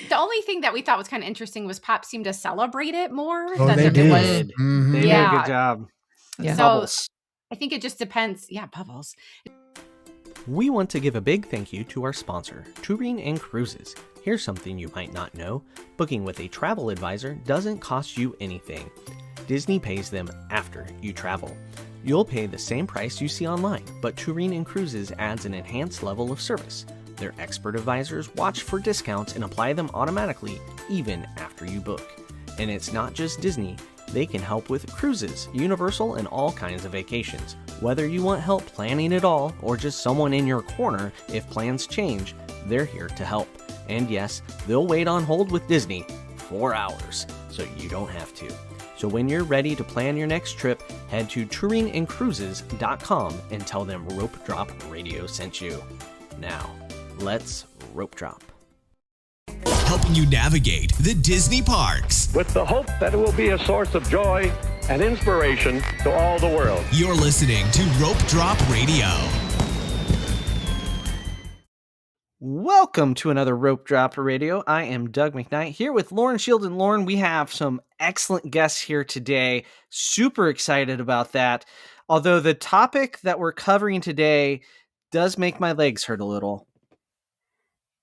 The only thing that we thought was kind of interesting was Pop seemed to celebrate it more. Oh, than they the did. Midwest. They did a good job. Yeah. So Bubbles. I think it just depends. Yeah, Bubbles. We want to give a big thank you to our sponsor, Touring and Cruises. Here's something you might not know. Booking with a travel advisor doesn't cost you anything. Disney pays them after you travel. You'll pay the same price you see online, but Touring and Cruises adds an enhanced level of service. Their expert advisors watch for discounts and apply them automatically, even after you book. And it's not just Disney. They can help with cruises, Universal, and all kinds of vacations. Whether you want help planning it all, or just someone in your corner if plans change, they're here to help. And yes, they'll wait on hold with Disney 4 hours, so you don't have to. So when you're ready to plan your next trip, head to touringandcruises.com and tell them Rope Drop Radio sent you. Now, let's rope drop. Helping you navigate the Disney parks. With the hope that it will be a source of joy and inspiration to all the world. You're listening to Rope Drop Radio. Welcome to another Rope Drop Radio. I am Doug McKnight here with Lauren Shield. And Lauren, we have some excellent guests here today. Super excited about that. Although the topic that we're covering today does make my legs hurt a little.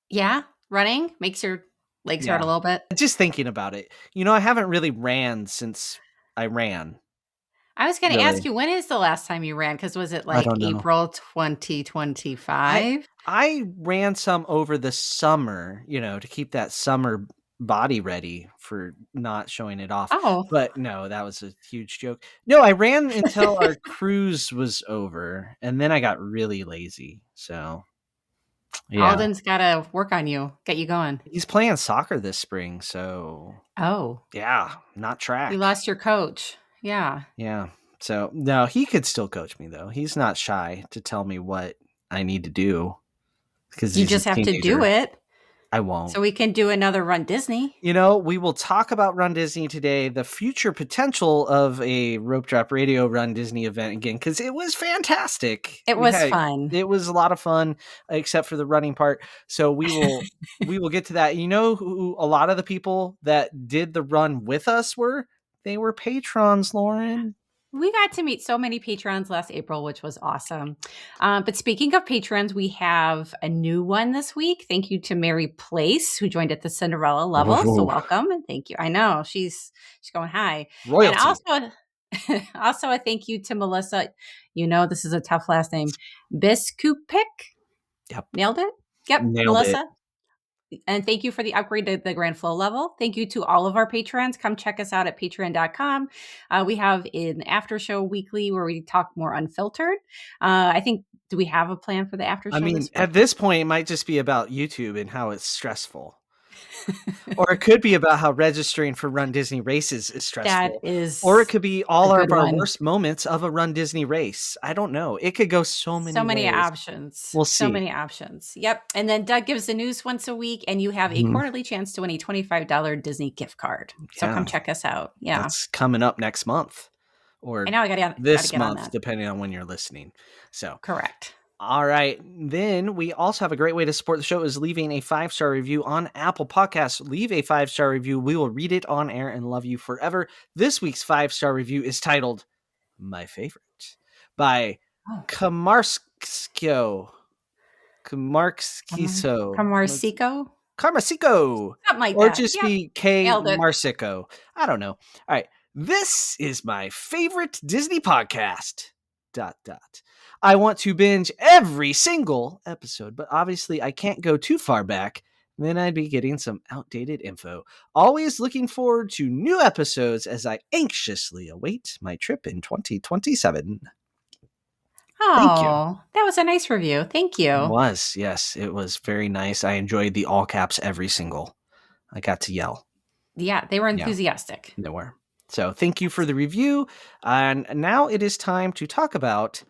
Yeah, running makes your legs hurt a little bit. Just thinking about it. You know, I haven't really ran since I ran. I was going to ask you, when is the last time you ran? Because was it like April 2025? I ran some over the summer, you know, to keep that summer body ready for not showing it off. Oh. But no, that was a huge joke. No, I ran until our cruise was over, and then I got really lazy. So, yeah. Alden's got to work on you, get you going. He's playing soccer this spring, so. Oh. Yeah, not track. You lost your coach. Yeah. Yeah. So, no, he could still coach me, though. He's not shy to tell me what I need to do. Because you just have to do it. I won't. So we can do another Run Disney. You know, we will talk about Run Disney today, the future potential of a Rope Drop Radio Run Disney event again, because it was fantastic. It was fun. It was a lot of fun, except for the running part. So we will get to that. You know who a lot of the people that did the run with us were? They were patrons, Lauren. We got to meet so many patrons last April, which was awesome. But speaking of patrons, we have a new one this week. Thank you to Mary Place, who joined at the Cinderella level. Oh. So welcome and thank you. I know she's going high. Royalty. And also a thank you to Melissa. You know, this is a tough last name. Biskupic. Yep. Nailed it? Yep. Nailed Melissa. It. And thank you for the upgrade to the Grand Flow level. Thank you to all of our patrons. Come check us out at patreon.com. We have an after show weekly where we talk more unfiltered. I think, do we have a plan for the after show? I mean, at this point, it might just be about YouTube and how it's stressful. Or it could be about how registering for Run Disney races is stressful. That is. Or it could be all of our worst moments of a Run Disney race. I don't know. It could go so many ways. Options. We'll see. So many options. Yep. And then Doug gives the news once a week, and you have a quarterly chance to win a $25 Disney gift card. So come check us out. Yeah. That's coming up next month. Or I know, I gotta this get month, on that. depending on when you're listening. So correct. All right. Then we also have a great way to support the show is leaving a 5-star review on Apple Podcasts. Leave a 5-star review. We will read it on air and love you forever. This week's 5-star review is titled My Favorite by Kamarskiso. Kamarsico? Karmasico. Something like or that. Just be K Marsico. I don't know. All right. This is my favorite Disney podcast. ... I want to binge every single episode, but obviously I can't go too far back. Then I'd be getting some outdated info. Always looking forward to new episodes as I anxiously await my trip in 2027. Oh, thank you. That was a nice review. Thank you. It was. Yes, it was very nice. I enjoyed the all caps every single. I got to yell. Yeah, they were enthusiastic. They were. So thank you for the review. And now it is time to talk about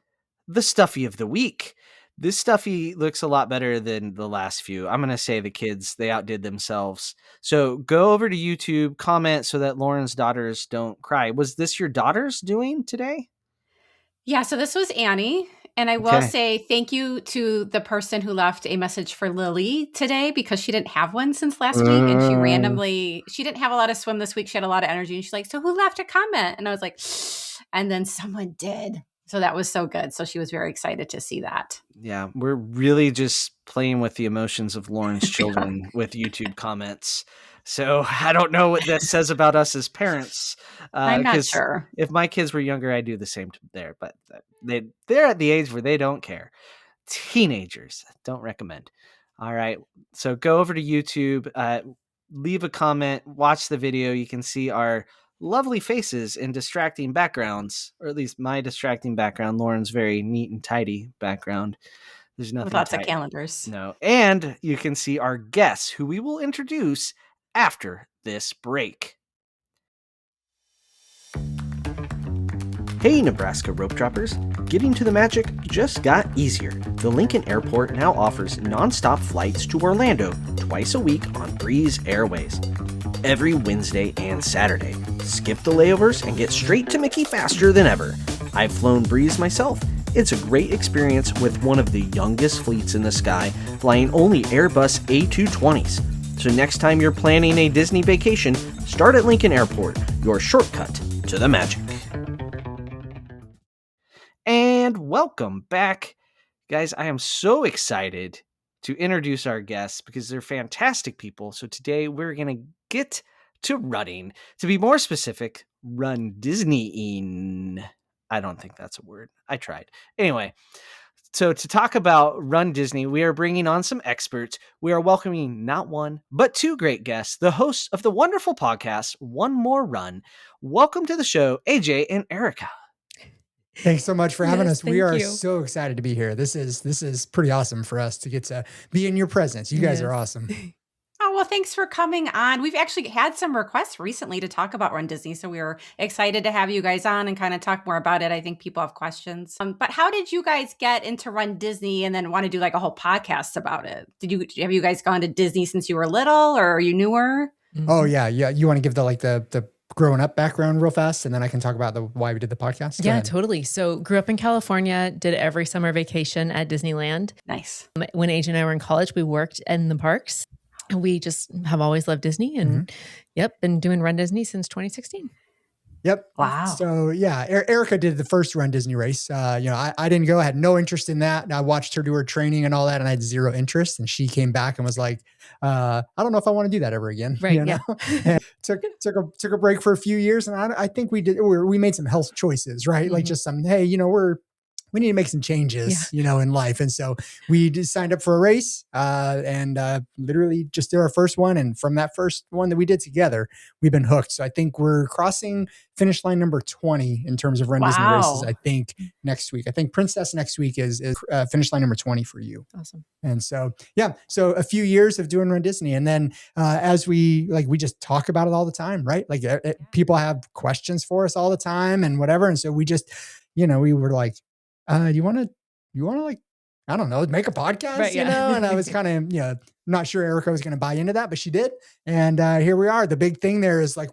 the Stuffy of the week. This Stuffy looks a lot better than the last few. I'm going to say the kids, they outdid themselves. So go over to YouTube, comment so that Lauren's daughters don't cry. Was this your daughters doing today? Yeah, so this was Annie And I will say thank you to the person who left a message for Lily today because she didn't have one since last week. And she didn't have a lot of swim this week. She had a lot of energy. And she's like, so who left a comment? And I was like, and then someone did. So that was so good. So she was very excited to see that. Yeah, we're really just playing with the emotions of Lauren's children with YouTube comments. So I don't know what this says about us as parents. I'm not sure. If my kids were younger, I'd do the same there. But they're at the age where they don't care. Teenagers, don't recommend. All right, so go over to YouTube, leave a comment, watch the video. You can see our lovely faces in distracting backgrounds, or at least my distracting background. Lauren's very neat and tidy background. There's nothing with lots of calendars. No. And you can see our guests, who we will introduce after this break. Hey, Nebraska rope droppers. Getting to the magic just got easier. The Lincoln Airport now offers nonstop flights to Orlando twice a week on Breeze Airways. Every Wednesday and Saturday. Skip the layovers and get straight to Mickey faster than ever. I've flown Breeze myself. It's a great experience with one of the youngest fleets in the sky, flying only Airbus A220s. So next time you're planning a Disney vacation, start at Lincoln Airport, your shortcut to the magic. And welcome back. Guys, I am so excited to introduce our guests because they're fantastic people. So today we're going to get to running. To be more specific, RunDisney-ing. I don't think that's a word. I tried. Anyway, so to talk about RunDisney, we are bringing on some experts. We are welcoming not one, but two great guests, the hosts of the wonderful podcast, One More Run. Welcome to the show, AJ and Erica. Thanks so much for having us. We are so excited to be here. This is pretty awesome for us to get to be in your presence. You guys are awesome. Oh, well, thanks for coming on. We've actually had some requests recently to talk about RunDisney, so we were excited to have you guys on and kind of talk more about it. I think people have questions. But how did you guys get into RunDisney and then want to do like a whole podcast about it? Have you guys gone to Disney since you were little, or are you newer? Oh yeah. You want to give the growing up background real fast, and then I can talk about why we did the podcast? Yeah, totally. So grew up in California, did every summer vacation at Disneyland. Nice. When AJ and I were in college, we worked in the parks. We just have always loved Disney and been doing RunDisney since 2016. Yep. Wow. So yeah, Erica did the first RunDisney race. I didn't go. I had no interest in that. And I watched her do her training and all that, and I had zero interest. And she came back and was like, "I don't know if I want to do that ever again." Right. You know? And took a break for a few years, and I think we made some health choices, right? Like just some, hey, we need to make some changes, in life. And so we just signed up for a race and literally just did our first one. And from that first one that we did together, we've been hooked. So I think we're crossing finish line number 20 in terms of RunDisney races, I think, next week. I think Princess next week is finish line number 20 for you. Awesome. And so, so a few years of doing RunDisney. And then as we just talk about it all the time, right? Like people have questions for us all the time and whatever. And so we just, we were like, you want to like, I don't know, make a podcast, right, And I was kind of, not sure Erica was going to buy into that, but she did. And here we are. The big thing there is like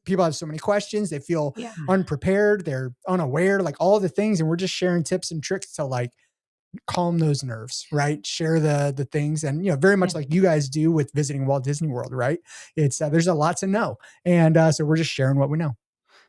people have so many questions. They feel unprepared. They're unaware, like all the things. And we're just sharing tips and tricks to like calm those nerves, right? Share the things. And, very much like you guys do with visiting Walt Disney World, right? It's, there's a lot to know. And so we're just sharing what we know.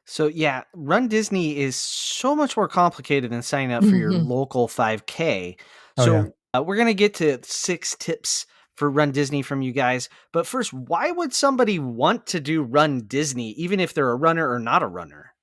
So yeah, RunDisney is so much more complicated than signing up for your local 5K. So we're going to get to 6 tips for RunDisney from you guys. But first, why would somebody want to do RunDisney, even if they're a runner or not a runner?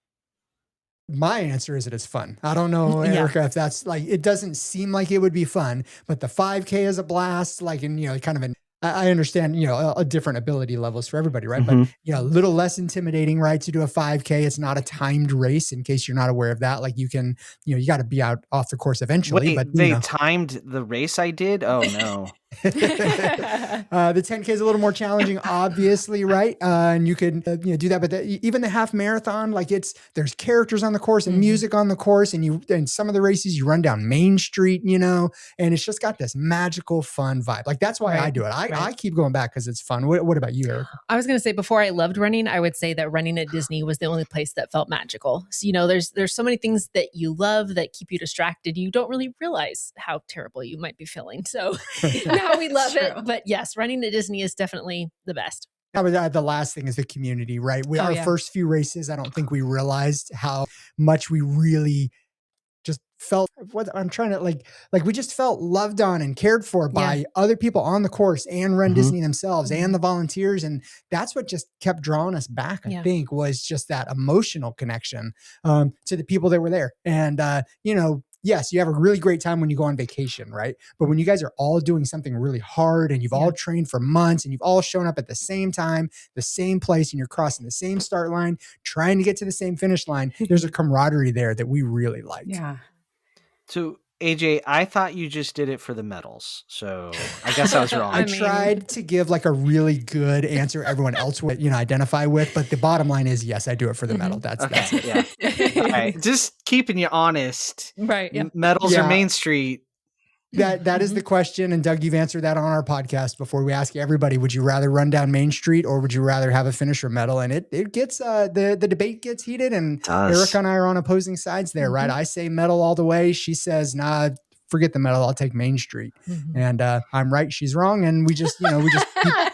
My answer is that it's fun. I don't know, Erica, if that's like, it doesn't seem like it would be fun, but the 5K is a blast, like, and, kind of I understand, a different ability levels for everybody, right? But, a little less intimidating, right? To do a 5K, it's not a timed race, in case you're not aware of that. Like you can, you got to be out off the course eventually. Wait, but they timed the race I did? Oh, no. The 10K is a little more challenging, obviously, right? And you could do that, but even the half marathon, like there's characters on the course and music on the course, and some of the races you run down Main Street, and it's just got this magical, fun vibe. Like that's why I do it. I keep going back because it's fun. What about you, Eric? I was going to say, before I loved running, I would say that running at Disney was the only place that felt magical. So, there's so many things that you love that keep you distracted. You don't really realize how terrible you might be feeling. So now we love it. But yes, running at Disney is definitely the best. The last thing is the community, right? Our first few races, I don't think we realized how much we really just felt what I'm trying to like we just felt loved on and cared for by other people on the course and RunDisney themselves and the volunteers. And that's what just kept drawing us back, I think, was just that emotional connection to the people that were there. And, yes, you have a really great time when you go on vacation, right? But when you guys are all doing something really hard and you've all trained for months and you've all shown up at the same time, the same place, and you're crossing the same start line, trying to get to the same finish line, there's a camaraderie there that we really like. Yeah. So AJ, I thought you just did it for the medals. So I guess I was wrong. I tried to give like a really good answer everyone else would, identify with, but the bottom line is, yes, I do it for the medal. That's it. Yeah. All right. Just keeping you honest. Right. Yeah. Medals or Main Street. That is the question. And Doug, you've answered that on our podcast before. We ask everybody, would you rather run down Main Street or would you rather have a finisher medal? And it gets, the debate gets heated, and Erica and I are on opposing sides there, right? I say medal all the way. She says, nah, forget the medal. I'll take Main Street. And I'm right. She's wrong. And we just,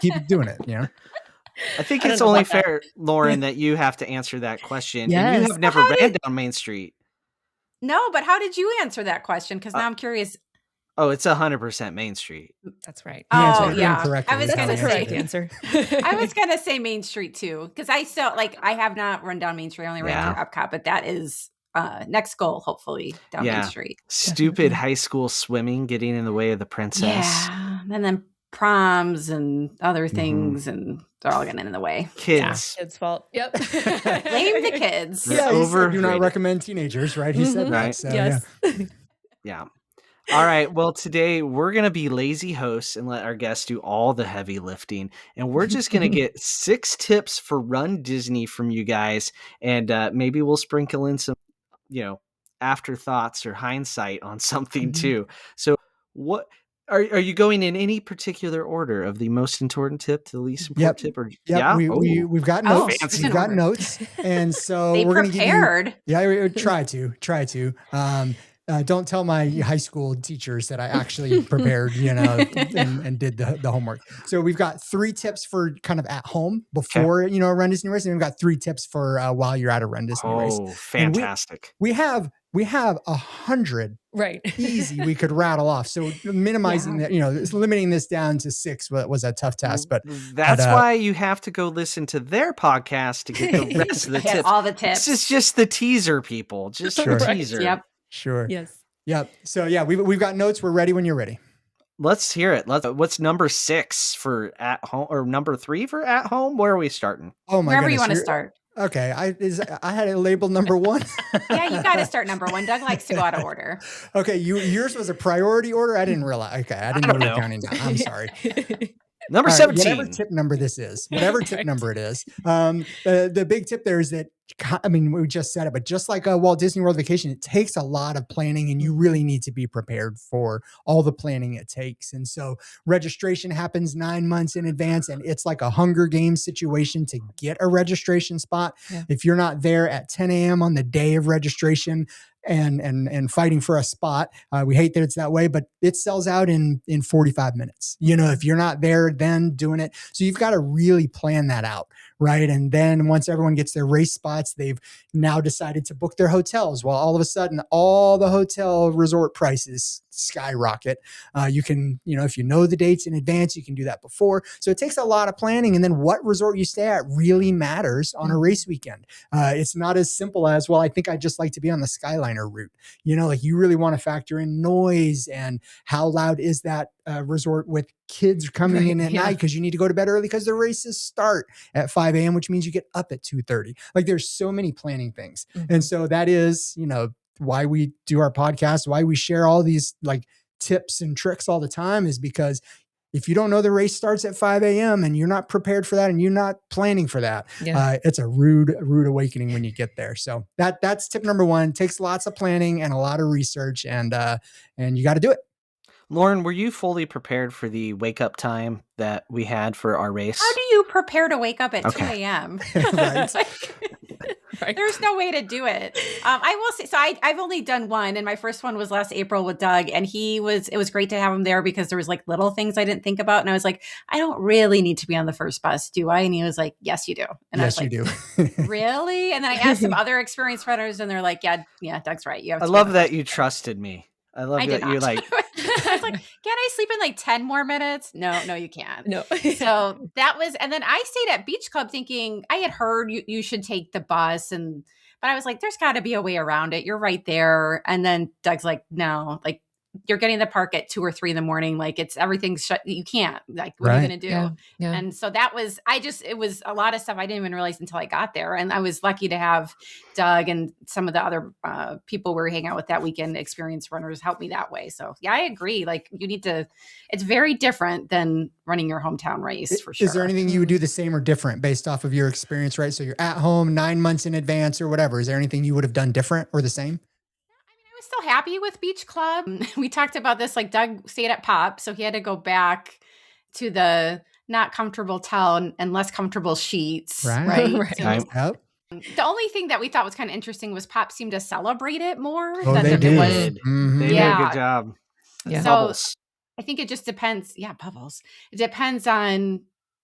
keep doing it, I think it's only fair, Lauren, that you have to answer that question. Yes. And you have never ran down Main Street. No, but how did you answer that question? Because now I'm curious. Oh, it's 100% Main Street. That's right. Oh, yeah. I was going to say answer. I was going to say Main Street too, because I have not run down Main Street. I only ran through Epcot, but that is next goal, hopefully, down Main Street. Stupid high school swimming getting in the way of the princess. Yeah, and then proms and other things, and they're all getting in the way. Kids. Kids' fault. Yep. Blame the kids. Yeah, he said, do not recommend teenagers, right? He said that. So, yes. Yeah. All right. Well, today we're going to be lazy hosts and let our guests do all the heavy lifting. And we're just going to get 6 tips for RunDisney from you guys. And maybe we'll sprinkle in some, afterthoughts or hindsight on something too. So what are you going in any particular order of the most important tip to the least important tip? Or we've got notes. Fancy. We've got notes. And so we're going to give you. We try to. Don't tell my high school teachers that I actually prepared, and did the homework. So we've got 3 tips for kind of at home before, a RunDisney race. And we've got 3 tips for while you're at a RunDisney race. Oh, fantastic. We have 100 easy we could rattle off. So minimizing that, limiting this down to 6 was a tough task. But that's why you have to go listen to their podcast to get the rest of the tips. All the tips. This is just the teaser, people. Just the teaser. Yep. Sure. Yes. Yep. So we've got notes. We're ready when you're ready. Let's hear it. What's number 6 for at home, or number 3 for at home? Where are we starting? Oh my Wherever goodness. you want to start. Okay. I had it labeled number 1. Yeah, you got to start number 1. Doug likes to go out of order. Okay. Yours was a priority order. I didn't realize. Okay. I didn't know you were counting down. I'm sorry. Number 17. Whatever tip number this is, whatever tip number it is. The big tip there is that, we just said it, but just like a Walt Disney World vacation, it takes a lot of planning, and you really need to be prepared for all the planning it takes. And so registration happens 9 months in advance, and it's like a Hunger Games situation to get a registration spot. Yeah. If you're not there at 10 a.m. on the day of registration, and fighting for a spot. We hate that it's that way, but it sells out in 45 minutes. If you're not there, then doing it. So you've got to really plan that out, right? And then once everyone gets their race spots, they've now decided to book their hotels. Well, all of a sudden, all the hotel resort prices skyrocket. You can, if you know the dates in advance, you can do that before. So it takes a lot of planning. And then what resort you stay at really matters on a race weekend. It's not as simple as, well, I think I'd just like to be on the Skyliner route. You really want to factor in noise and how loud is that resort with kids coming in at night, because you need to go to bed early because the races start at 5 a.m., which means you get up at 2:30. There's so many planning things. And so that is, why we do our podcast, why we share all these tips and tricks all the time, is because if you don't know the race starts at 5 a.m. and you're not prepared for that and you're not planning for that, it's a rude awakening when you get there. So that's tip number 1. Takes lots of planning and a lot of research, and you got to do it. Lauren, were you fully prepared for the wake up time that we had for our race? How do you prepare to wake up at 2 Okay. a.m.? Right. Right. There's no way to do it. I will say, so I've only done one, and my first one was last April with Doug, and it was great to have him there because there was like little things I didn't think about. And I was like, I don't really need to be on the first bus, do I? And he was like, yes, you do. And Yes, I was you like, do. really? And then I asked some other experienced runners, and they're like, yeah, Doug's right. You have I to be on love the that first you bus." trusted me. I love I did that you're not. like, I was like, can I sleep in like 10 more minutes? No, you can't. No. So that was, and then I stayed at Beach Club thinking I had heard you should take the bus, but I was like, there's got to be a way around it. You're right there. And then Doug's like, no, like you're getting the park at 2 or 3 in the morning. Like everything's shut. You can't, like, what are you Right. going to do? Yeah. And so that was, it was a lot of stuff I didn't even realize until I got there. And I was lucky to have Doug and some of the other people we were hanging out with that weekend, experienced runners, help me that way. So yeah, I agree. Like it's very different than running your hometown race for sure. Is there anything you would do the same or different based off of your experience, right? So you're at home 9 months in advance or whatever. Is there anything you would have done different or the same? I was still happy with Beach Club. We talked about this, like Doug stayed at Pop, so he had to go back to the not comfortable towel and less comfortable sheets. Right. Right. Right. So Yep. the only thing that we thought was kind of interesting was Pop seemed to celebrate it more Oh, than they it did. was. Mhm. they did a Yeah. good job. Yeah. So Bubbles. I think it just depends. Yeah, bubbles. It depends on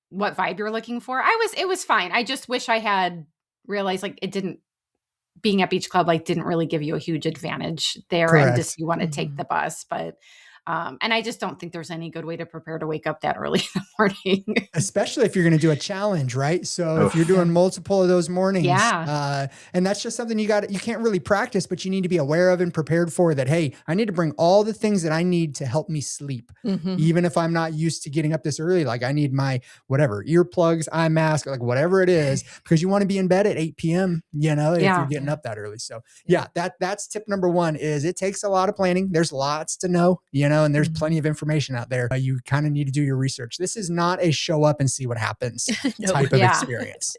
what vibe you're looking for. It was fine. I just wish I had realized like being at Beach Club like didn't really give you a huge advantage there. And Correct. just you want to take the bus, but and I just don't think there's any good way to prepare to wake up that early in the morning. Especially if you're going to do a challenge, right? So if Oof. you're doing multiple of those mornings, Yeah. and that's just something you can't really practice, but you need to be aware of and prepared for that. Hey, I need to bring all the things that I need to help me sleep. Mhm. Even if I'm not used to getting up this early, like I need my whatever earplugs, eye mask, like whatever it is, because you want to be in bed at 8 p.m., if Yeah. you're getting up that early. So yeah, that's tip number one is it takes a lot of planning. There's lots to know, and there's plenty of information out there. You kind of need to do your research. This is not a show up and see what happens No. type of Yeah. experience.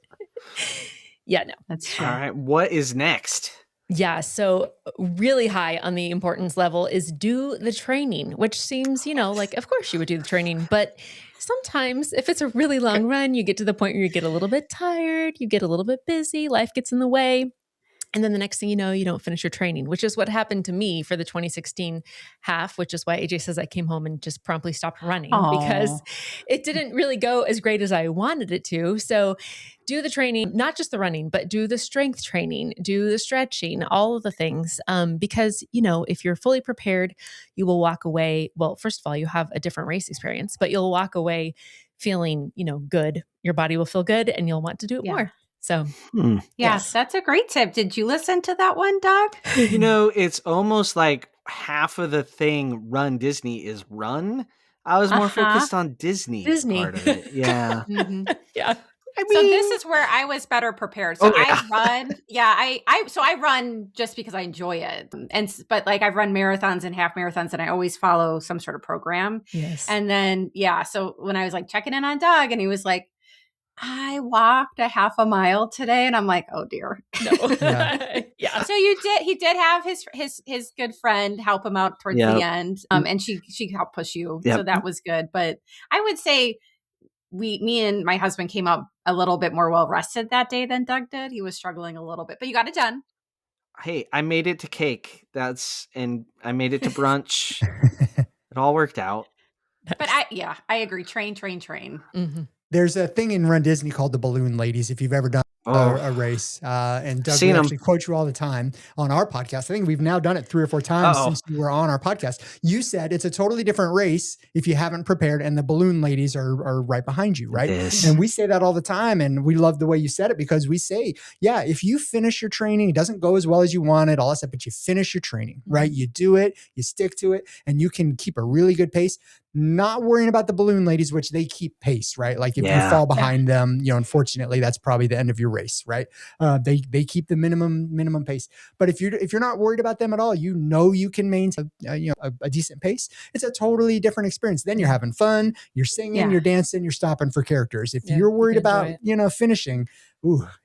Yeah, no. That's true. All right. What is next? Yeah. So really high on the importance level is do the training, which seems, like, of course you would do the training, but sometimes if it's a really long run, you get to the point where you get a little bit tired, you get a little bit busy, life gets in the way. And then the next thing you know, you don't finish your training, which is what happened to me for the 2016 half, which is why AJ says I came home and just promptly stopped running because it didn't really go as great as I wanted it to. So do the training, not just the running, but do the strength training, do the stretching, all of the things. Because, if you're fully prepared, you will walk away. Well, first of all, you have a different race experience, but you'll walk away feeling, good. Your body will feel good and you'll want to do it more. So, Yes, that's a great tip. Did you listen to that one, Doug? It's almost like half of the thing Run Disney is run. I was more focused on Disney part of it. Yeah. Mhm. yeah. I So mean, this is where I was better prepared. So Oh, yeah. I run, I run just because I enjoy it. But like I've run marathons and half marathons and I always follow some sort of program. Yes. And then, so when I was like checking in on Doug and he was like, I walked a half a mile today. And I'm like, oh dear. No. Yeah. Yeah. So he did have his good friend help him out towards the end. And she helped push you. Yep. So that was good. But I would say me and my husband came up a little bit more well rested that day than Doug did. He was struggling a little bit, but you got it done. Hey, I made it to cake. And I made it to brunch. It all worked out. But I agree. Train. Mm-hmm. There's a thing in Run Disney called the Balloon Ladies. If you've ever done a race, and Doug Seen will 'em. actually quote you all the time on our podcast. I think we've now done it 3 or 4 times since you were on our podcast. You said it's a totally different race if you haven't prepared, and the Balloon Ladies are right behind you, right? It is. And we say that all the time, and we love the way you said it because we say, if you finish your training, it doesn't go as well as you wanted, all that stuff, but you finish your training, right? You do it, you stick to it, and you can keep a really good pace. not worrying about the balloon ladies, which they keep pace, right? Like if you Yeah. fall behind them, unfortunately, that's probably the end of your race, right? They keep the minimum pace. But if you're not worried about them at all, you can maintain a decent pace. It's a totally different experience. Then you're having fun, you're singing, you're dancing, you're stopping for characters. If you're worried about finishing,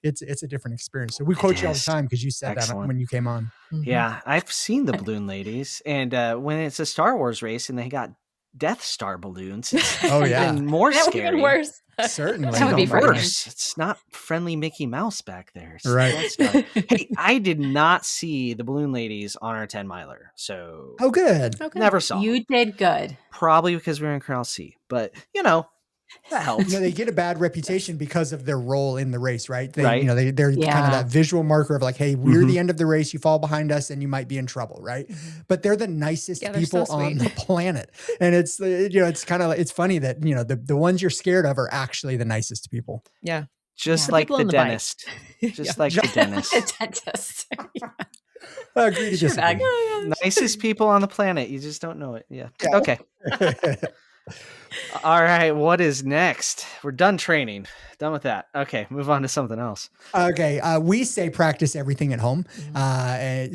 it's a different experience. So we quote you all the time because you said that when you came on. Yeah, I've seen the balloon ladies, and when it's a Star Wars race and they got Death Star balloons, it's even more scary. Even worse. Certainly, That would be worse. It's not friendly Mickey Mouse back there. It's right. Hey, I did not see the balloon ladies on our 10-miler, so good. Never saw. You did good. Probably because we were in Corral C, but that helps. They get a bad reputation because of their role in the race, right? They're Yeah. kind of that visual marker of like, hey, we're the end of the race. You fall behind us and you might be in trouble, right? But they're the nicest people on the planet. And it's, it's kind of, it's funny that, the ones you're scared of are actually the nicest people. Yeah. Just like the dentist. Just like the dentist. The dentist. Agree to disagree. Nicest people on the planet. You just don't know it. Yeah. Okay. All right, what is next? We're done training. Done with that. Okay, move on to something else. Okay, we say practice everything at home.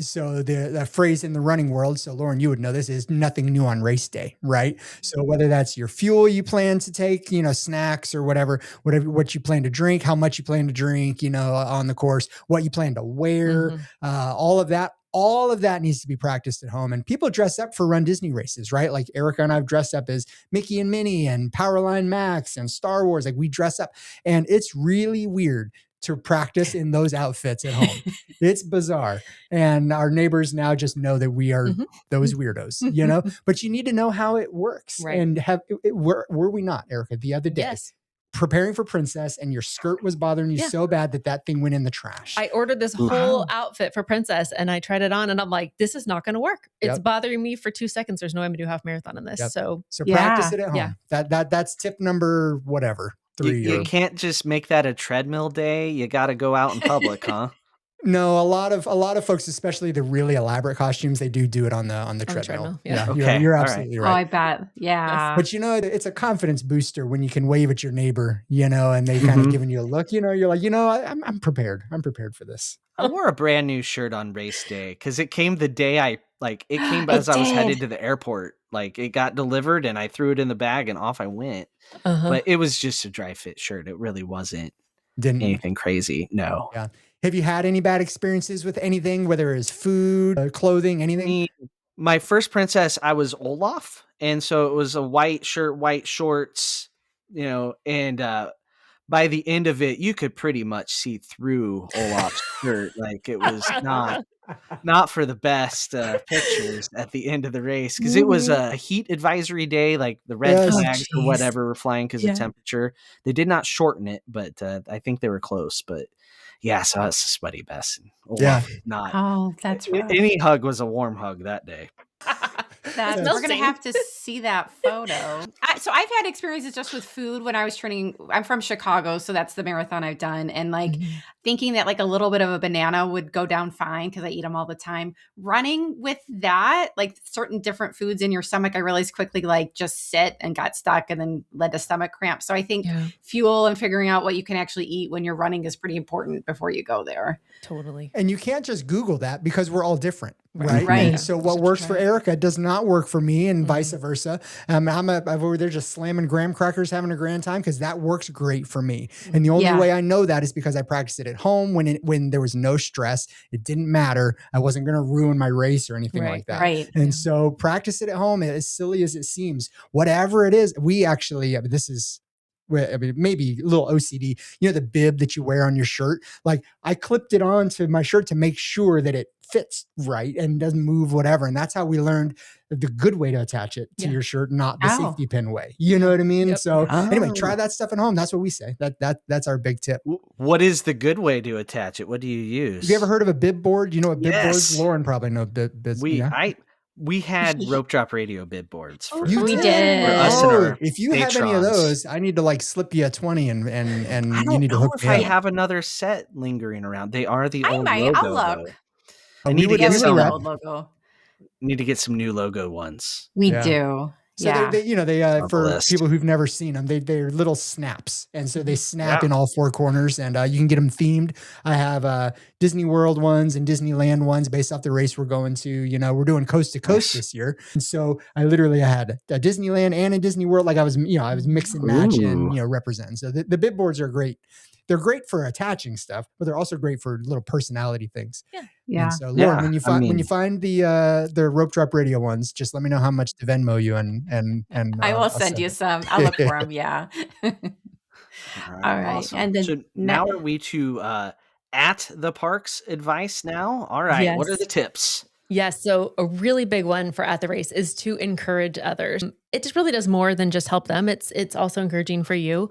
So the phrase in the running world, so Lauren, you would know this, is nothing new on race day, right? So whether that's your fuel you plan to take, snacks or whatever, what you plan to drink, how much you plan to drink, on the course, what you plan to wear, all of that needs to be practiced at home. And people dress up for Run Disney races, right? Like Erica and I've dressed up as Mickey and Minnie and Powerline Max and Star Wars. Like we dress up, and it's really weird to practice in those outfits at home. It's bizarre. And our neighbors now just know that we are those weirdos, but you need to know how it works. Right. And were we not, Erica, the other day? Yes. Preparing for Princess, and your skirt was bothering you so bad that thing went in the trash. I ordered this whole outfit for Princess, and I tried it on, and I'm like, this is not going to work. It's bothering me for 2 seconds. There's no way I'm going to do a half marathon in this. So practice it at home. Yeah. That's tip number whatever. 3. You can't just make that a treadmill day. You got to go out in public, huh? No, a lot of folks, especially the really elaborate costumes, they do it on the treadmill. Yeah. Okay. You're absolutely right. Oh, I bet. Yeah. But it's a confidence booster when you can wave at your neighbor, and they kind of giving you a look, you're like, I'm prepared. I'm prepared for this. I wore a brand new shirt on race day because it came the day I was headed to the airport. Like it got delivered and I threw it in the bag and off I went. But it was just a dry fit shirt. It really wasn't anything crazy. No. Yeah. Have you had any bad experiences with anything, whether it's food, clothing, anything? My first Princess, I was Olaf. And so it was a white shirt, white shorts, and by the end of it, you could pretty much see through Olaf's shirt. Like it was not for the best pictures at the end of the race because it was a heat advisory day, like the red flags or whatever were flying because of temperature. They did not shorten it, but I think they were close. But yeah, so it's a sweaty mess. Not. Oh, that's rough. Any hug was a warm hug that day. We're going to have to see that photo. So I've had experiences just with food when I was training. I'm from Chicago, so that's the marathon I've done. And thinking that like a little bit of a banana would go down fine because I eat them all the time. Running with that, like certain different foods in your stomach, I realized quickly like just sit and got stuck and then led to stomach cramps. So I think fuel and figuring out what you can actually eat when you're running is pretty important before you go there. Totally. And you can't just Google that because we're all different. Right. Right. So what works for Erica does not work for me and vice versa. I'm over there just slamming graham crackers, having a grand time because that works great for me. And the only way I know that is because I practiced it at home when there was no stress. It didn't matter. I wasn't going to ruin my race or anything like that. Right. And so practice it at home, as silly as it seems. Whatever it is, we actually, this is, maybe a little OCD, the bib that you wear on your shirt. Like I clipped it onto my shirt to make sure that it fits right and doesn't move, whatever. And that's how we learned the good way to attach it to your shirt, not the safety pin way. You know what I mean? Yep. So anyway, try that stuff at home. That's what we say. That's our big tip. What is the good way to attach it? What do you use? Have you ever heard of a bib board? You know what bib boards? Lauren probably knows bibs. We had rope drop radio bib boards. For, we did. For us and our if you have any of those, I need to like slip you a 20 and you need to hook me up. I have another set lingering around. They are the old logo. I'll look. I need to get some old logo. Need to get some new logo ones. We do. So Yeah. they On the for list. people who've never seen them, they're little snaps, and so they snap Yeah. in all four corners, and you can get them themed. I have Disney World ones and Disneyland ones based off the race we're going to. We're doing coast to coast Nice. this year, and so I literally had a Disneyland and a Disney World. Like I was mix and match and representing. So the bib boards are great. They're great for attaching stuff, but they're also great for little personality things. Yeah. And so, Lauren, when you I mean- find the rope drop radio ones, just let me know how much to Venmo you, and I will I'll send you it. some. I'll look for them. Yeah. All right. Awesome. And then So now are we to at the parks advice now? All right. What are Yes. the tips? Yes. So a really big one for at the race is to encourage others. It just really does more than just help them. It's also encouraging for you.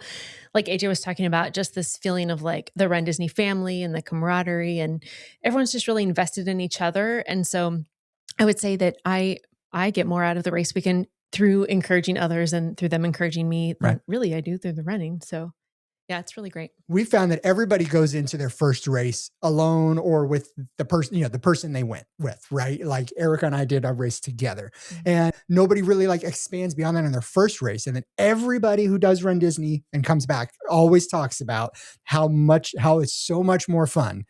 Like AJ was talking about, just this feeling of like the Run Disney family and the camaraderie, and everyone's just really invested in each other. And so I would say that I get more out of the race weekend through encouraging others and through them encouraging me than really I do through the running. So yeah, it's really great. We found that everybody goes into their first race alone or with the person they went with, right? Like Erica and I did our race together, and nobody really like expands beyond that in their first race. And then everybody who does Run Disney and comes back always talks about how it's so much more fun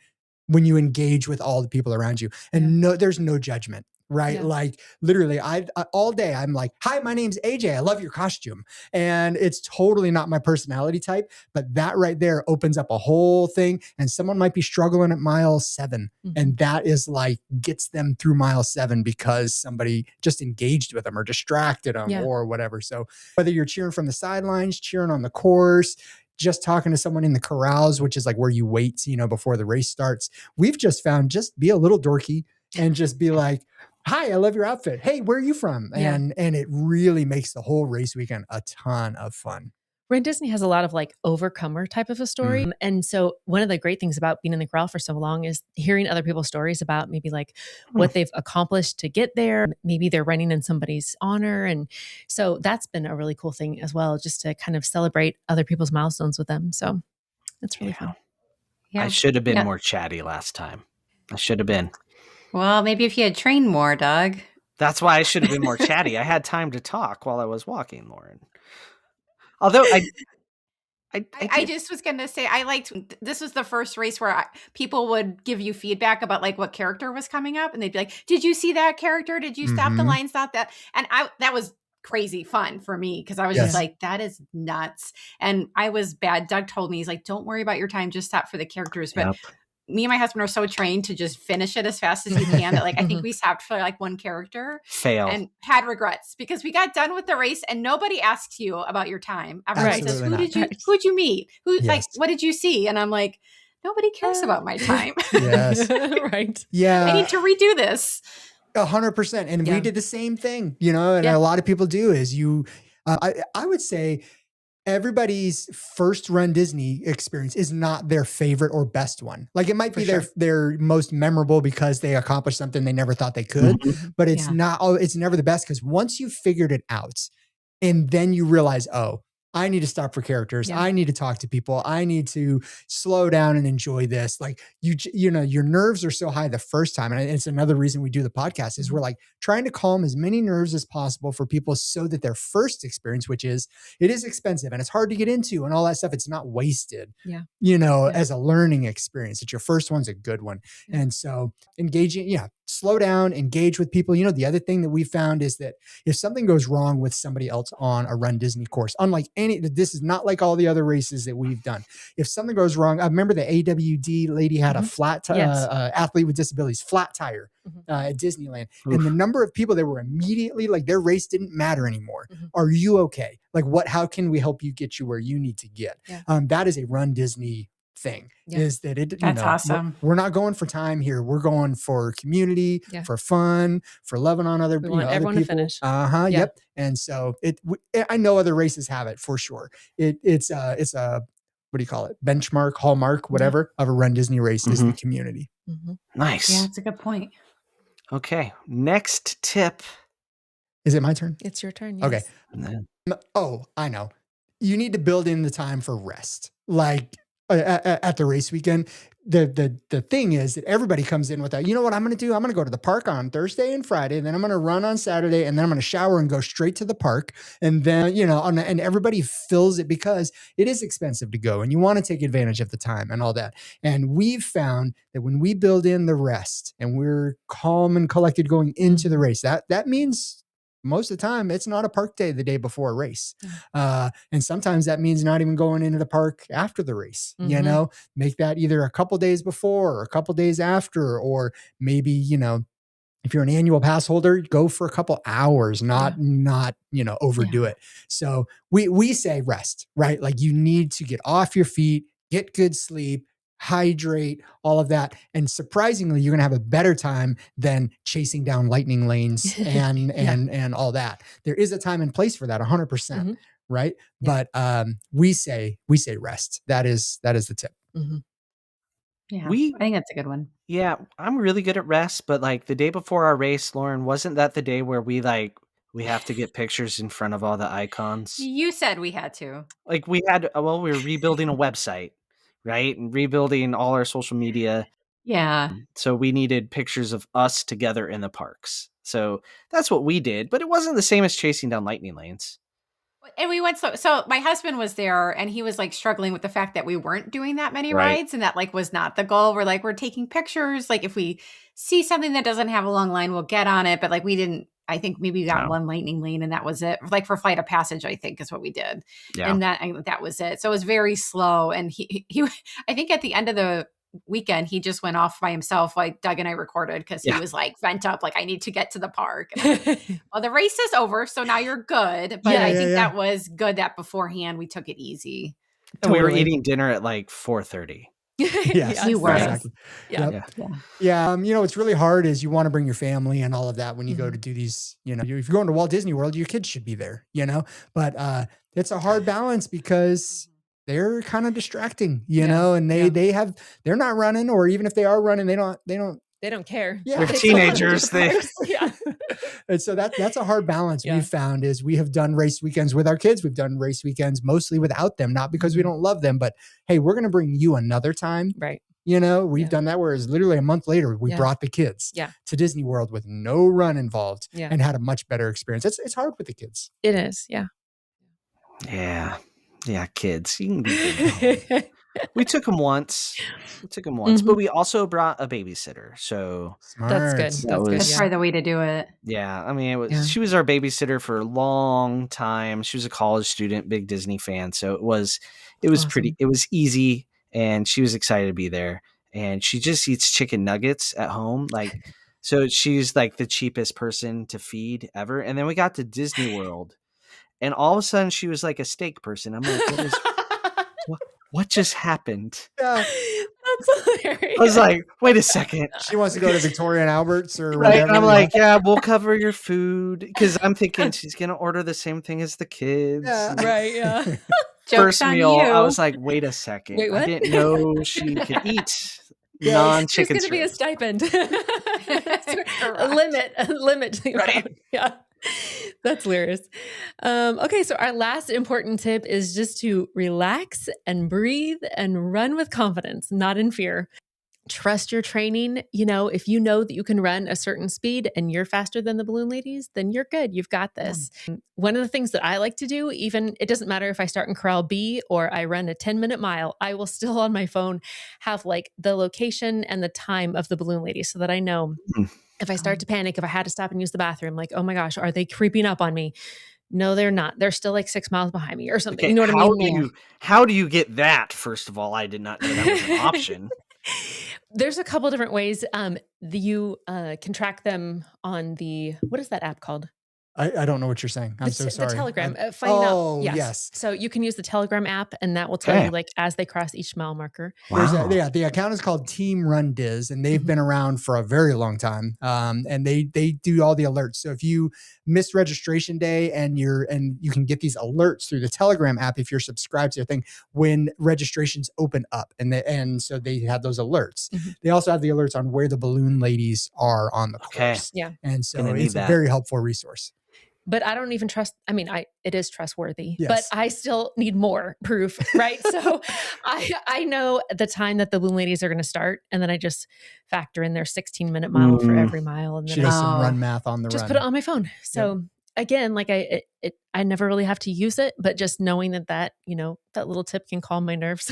when you engage with all the people around you, and there's no judgment. Right. Yeah. Like literally I all day I'm like, hi, my name's AJ. I love your costume. And it's totally not my personality type, but that right there opens up a whole thing. And someone might be struggling at mile 7. And that is like gets them through mile 7 because somebody just engaged with them or distracted them or whatever. So whether you're cheering from the sidelines, cheering on the course, just talking to someone in the corrals, which is like where you wait, before the race starts, we've just found just be a little dorky and just be like, hi, I love your outfit. Hey, where are you from? And it really makes the whole race weekend a ton of fun. Run Disney has a lot of like overcomer type of a story. And so one of the great things about being in the corral for so long is hearing other people's stories about maybe like what they've accomplished to get there. Maybe they're running in somebody's honor. And so that's been a really cool thing as well, just to kind of celebrate other people's milestones with them. So it's really fun. Yeah. I should have been more chatty last time. I should have been. Well, maybe if you had trained more, Doug. That's why I should have been more chatty. I had time to talk while I was walking, Lauren. Although I just was going to say, this was the first race where people would give you feedback about like what character was coming up. And they'd be like, did you see that character? Did you stop the line? Stop that. And that was crazy fun for me because I was just like, that is nuts. And I was bad. Doug told me, he's like, don't worry about your time. Just stop for the characters. But me and my husband are so trained to just finish it as fast as we can that like I think we stopped for like one character and had regrets because we got done with the race and nobody asks you about your time. Everybody says, who'd you meet? Like what did you see? And I'm like, nobody cares about my time. Right. Yeah. I need to redo this. 100%. And we did the same thing, and a lot of people do is I would say everybody's first Run Disney experience is not their favorite or best one. Like it might be their most memorable because they accomplished something they never thought they could, but it's it's never the best because once you've figured it out and then you realize, oh, I need to stop for characters. I need to talk to people. I need to slow down and enjoy this. Like your nerves are so high the first time. And it's another reason we do the podcast is we're like trying to calm as many nerves as possible for people so that their first experience, it is expensive and it's hard to get into and all that stuff. It's not wasted, as a learning experience. That your first one's a good one. And so engaging, slow down, engage with people. The other thing that we found is that if something goes wrong with somebody else on a Run Disney course, unlike this is not like all the other races that we've done. If something goes wrong, I remember the AWD lady had a flat athlete with disabilities, flat tire at Disneyland. And the number of people that were immediately like their race didn't matter anymore. Are you okay? Like how can we help you get you where you need to get? That is a Run Disney thing is that that's awesome. We're not going for time here. We're going for community, for fun, for loving on other, want everyone other people. To finish. Yep. And so I know other races have it for sure. It's a, what do you call it? Benchmark, hallmark, whatever of a Run Disney race is the community. Nice. Yeah, that's a good point. Okay. Next tip. Is it my turn? It's your turn. Yes. Okay. Oh, I know. You need to build in the time for rest. Like, at the race weekend, the thing is that everybody comes in with that, you know what I'm going to do? I'm going to go to the park on Thursday and Friday, and then I'm going to run on Saturday, and then I'm going to shower and go straight to the park. And then, and everybody fills it because it is expensive to go and you want to take advantage of the time and all that. And we've found that when we build in the rest and we're calm and collected going into the race, that means most of the time it's not a park day the day before a race. And sometimes that means not even going into the park after the race, make that either a couple days before or a couple days after, or maybe, if you're an annual pass holder, go for a couple hours, not overdo it. So we say rest, right? Like you need to get off your feet, get good sleep, hydrate, all of that. And surprisingly, you're going to have a better time than chasing down lightning lanes and all that. There is a time and place for that 100%. Right. Yeah. But we say rest. That is the tip. Yeah. I think that's a good one. Yeah. I'm really good at rest, but like the day before our race, Lauren, wasn't that the day where we have to get pictures in front of all the icons? You said we had to. Like we were rebuilding a website. Right? And rebuilding all our social media. Yeah. So we needed pictures of us together in the parks. So that's what we did, but it wasn't the same as chasing down lightning lanes. And we went so my husband was there and he was like struggling with the fact that we weren't doing that many rides, and that like was not the goal. We're taking pictures. Like if we see something that doesn't have a long line, we'll get on it. But like we didn't, I think maybe we got one lightning lane and that was it. Like for Flight of Passage, I think is what we did. Yeah. And that was it. So it was very slow. And he I think at the end of the weekend, he just went off by himself. Like Doug and I recorded because he was like vent up, like I need to get to the park. Well, the race is over, so now you're good. But I think that was good that beforehand we took it easy. And we were eating dinner at like 4:30. Yes, we were. Exactly. Yeah. What's really hard is you want to bring your family and all of that when you go to do these, if you're going to Walt Disney World, your kids should be there, but it's a hard balance because they're kind of distracting, and they're not running, or even if they are running, they don't care. Yeah. They're teenagers. And so that's a hard balance we've found is we have done race weekends with our kids. We've done race weekends mostly without them, not because we don't love them, but hey, we're going to bring you another time. Right. We've done that, whereas literally a month later, we brought the kids to Disney World with no run involved and had a much better experience. It's hard with the kids. It is. Yeah. Yeah. Yeah. Kids. You can be We took them once, but we also brought a babysitter. So Smart. That's good. That's probably the way to do it. Yeah. I mean, she was our babysitter for a long time. She was a college student, big Disney fan. So it was awesome. It was easy, and she was excited to be there. And she just eats chicken nuggets at home. So she's like the cheapest person to feed ever. And then we got to Disney World, and all of a sudden she was like a steak person. I'm like, what just happened? Yeah. That's hilarious. I was like, wait a second. She wants to go to Victoria and Albert's or right. whatever. And I'm like, yeah, we'll cover your food. Because I'm thinking she's going to order the same thing as the kids. Yeah. Right, yeah. First meal, you. I was like, wait a second. Wait, what? I didn't know she could eat non-chicken. There's going to be a stipend. a limit. Right. Yeah. That's hilarious. Okay, so our last important tip is just to relax and breathe and run with confidence, not in fear. Trust your training. If you know that you can run a certain speed and you're faster than the balloon ladies, then you're good. You've got this. One of the things that I like to do, even it doesn't matter if I start in corral B or I run a 10-minute mile, I will still on my phone have like the location and the time of the balloon ladies so that I know if I start to panic, if I had to stop and use the bathroom, like, oh my gosh, are they creeping up on me? No, they're not. They're still like 6 miles behind me or something. Okay, you know what I mean? How do you get that? First of all, I did not know that was an option. There's a couple different ways. You can track them on what is that app called? I don't know what you're saying. I'm so sorry. The Telegram. Yes. So you can use the Telegram app, and that will tell you like as they cross each mile marker. Wow. The account is called Team RunDiz, and they've been around for a very long time. And they do all the alerts. So if you miss registration day and you can get these alerts through the Telegram app if you're subscribed to their thing when registrations open up, and so they have those alerts. They also have the alerts on where the balloon ladies are on the course. Yeah. And so it's a very helpful resource. but I don't even trust. I mean, it is trustworthy, but Yes. I still need more proof, right? So I know the time that the Balloon Ladies are going to start, and then I just factor in their 16-minute mile for every mile, and She then does some Oh. run math on the just run. put it on my phone. So again, like I never really have to use it, but just knowing that that little tip can calm my nerves.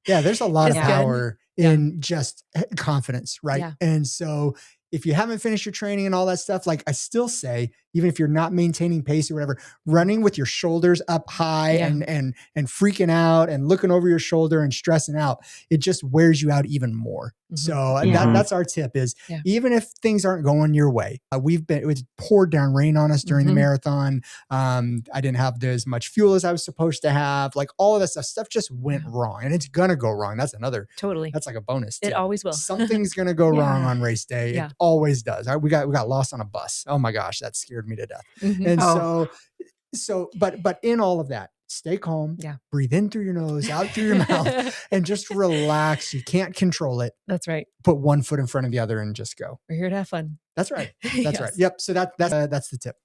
Yeah, there's a lot of It's good. power in just confidence, right? Yeah. And so if you haven't finished your training and all that stuff, like I still say, even if you're not maintaining pace or whatever, running with your shoulders up high Yeah. and freaking out and looking over your shoulder and stressing out, it just wears you out even more. Mhm. So Yeah. that's our tip is Yeah. even if things aren't going your way, it poured down rain on us during the Mhm. marathon. I didn't have as much fuel as I was supposed to have. Like all of that stuff just went wrong, and it's gonna go wrong. That's Totally. that's like a bonus. It tip. always will. Something's gonna go wrong Yeah. on race day. Yeah. It always does. We got lost on a bus. Oh my gosh, that scared me to death. Mhm. And Oh. but in all of that, stay calm. Yeah. Breathe in through your nose, out through your mouth, and just relax. You can't control it. That's right. Put one foot in front of the other and just go. We're here to have fun. That's right. That's Yes. right. Yep. So that's the tip.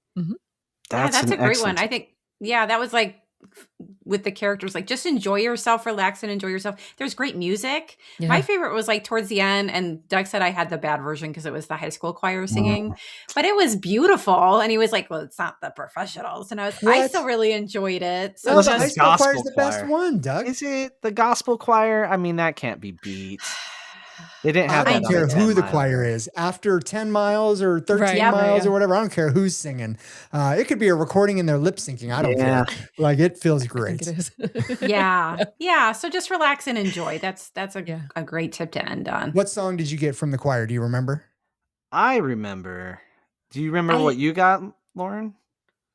That's an a great excellent one. I think, that was like with the characters, like just enjoy yourself, relax and enjoy yourself. There's great music. Yeah. My favorite was like towards the end, and Doug said I had the bad version because it was the high school choir singing, but it was beautiful. And he was like, well, it's not the professionals. And I What? still really enjoyed it. So No, Well, the that's high just, school choir is gospel the best choir. one, Doug. Is it the gospel choir? I mean, that can't be beat. They didn't I have don't that. care on who the 10 choir miler. is. After 10 miles or 13 Right. Yeah, miles yeah. or whatever, I don't care who's singing. It could be a recording and they're lip syncing. I don't Yeah. care. Like it feels I great. think it is. yeah. So just relax and enjoy. That's Yeah. a great tip to end on. What song did you get from the choir? Do you remember? I remember. Do you remember what you got, Lauren?